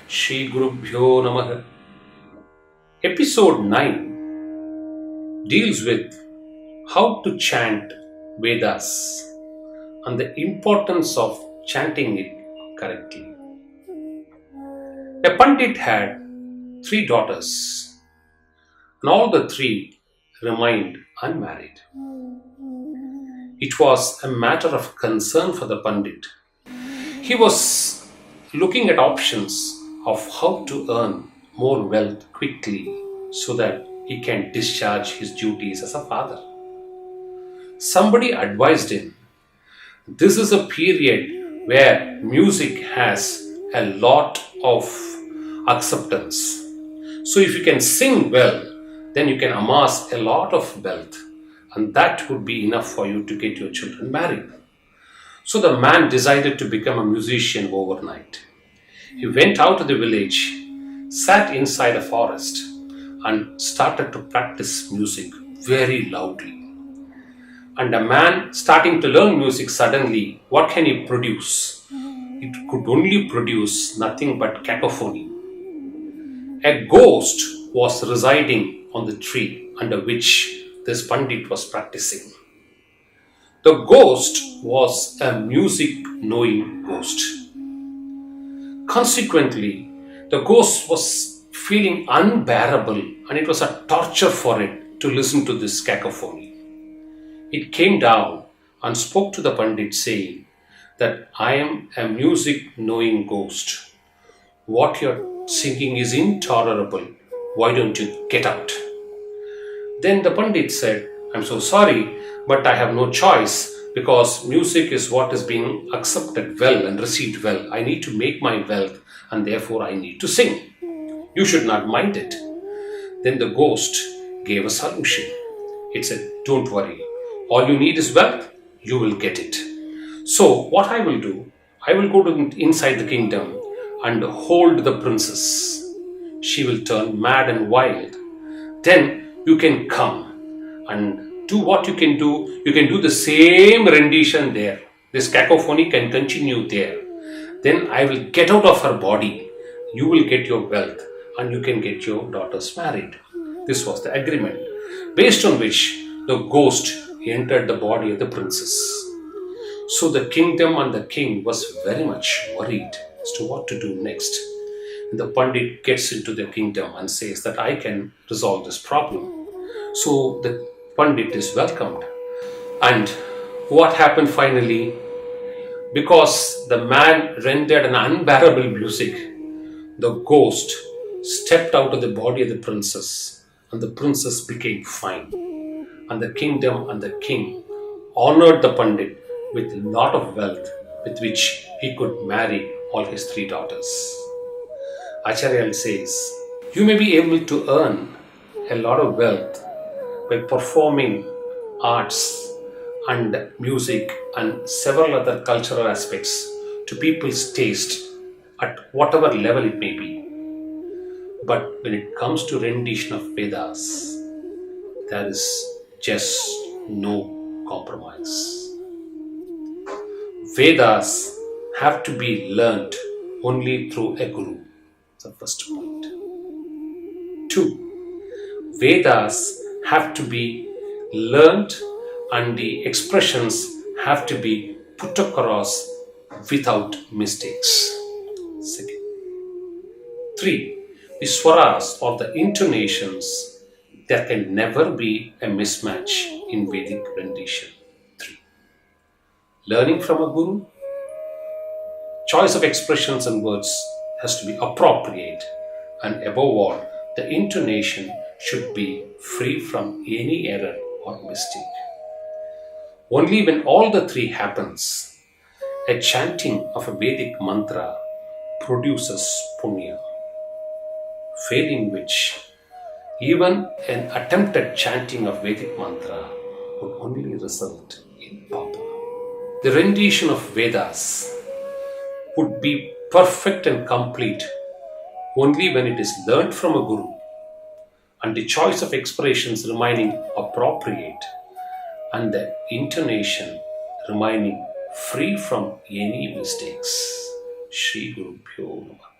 Shri Gurubhyo Namaha. Episode 9 deals with how to chant Vedas and the importance of chanting it correctly. A Pandit had 3 daughters, and all the 3 remained unmarried. It was a matter of concern for the Pandit. He was looking at options of how to earn more wealth quickly so that he can discharge his duties as a father. Somebody advised him, this is a period where music has a lot of acceptance. So if you can sing well, then you can amass a lot of wealth, and that would be enough for you to get your children married. So the man decided to become a musician overnight. He went out of the village, sat inside a forest, and started to practice music very loudly. And a man starting to learn music suddenly, what can he produce? It could only produce nothing but cacophony. A ghost was residing on the tree under which this Pandit was practicing. The ghost was a music-knowing ghost. Consequently, the ghost was feeling unbearable, and it was a torture for it to listen to this cacophony. It came down and spoke to the Pandit saying that I am a music-knowing ghost. What you're singing is intolerable. Why don't you get out? Then the Pandit said, I'm so sorry, but I have no choice because music is what is being accepted well and received well. I need to make my wealth and therefore I need to sing. You should not mind it. Then the ghost gave a solution. It said, don't worry. All you need is wealth. You will get it. So what I will do, I will go to inside the kingdom and hold the princess. She will turn mad and wild. Then you can come and do what you can do. You can do the same rendition there. This cacophony can continue there. Then I will get out of her body. You will get your wealth and you can get your daughters married. This was the agreement, based on which the ghost entered the body of the princess. So the kingdom and the king was very much worried as to what to do next. And the Pandit gets into the kingdom and says that I can resolve this problem. So the Pandit is welcomed. And what happened finally? Because the man rendered an unbearable music, the ghost stepped out of the body of the princess and the princess became fine. And the kingdom and the king honored the Pandit with a lot of wealth with which he could marry all his 3 daughters. Acharya says, you may be able to earn a lot of wealth by performing arts and music and several other cultural aspects to people's taste at whatever level it may be. But when it comes to rendition of Vedas, there is just no compromise. Vedas have to be learnt only through a guru. That's the first point. 2. Vedas have to be learnt and the expressions have to be put across without mistakes. Second. 3. The swaras or the intonations, there can never be a mismatch in Vedic rendition. 3. Learning from a guru, choice of expressions and words has to be appropriate, and above all, the intonation should be free from any error or mistake. Only when all the 3 happens, a chanting of a Vedic mantra produces punya, failing which even an attempted chanting of Vedic mantra would only result in papa. The rendition of Vedas would be perfect and complete only when it is learnt from a guru and the choice of expressions remaining appropriate and the intonation remaining free from any mistakes. Shri Gurubhyo Namaha.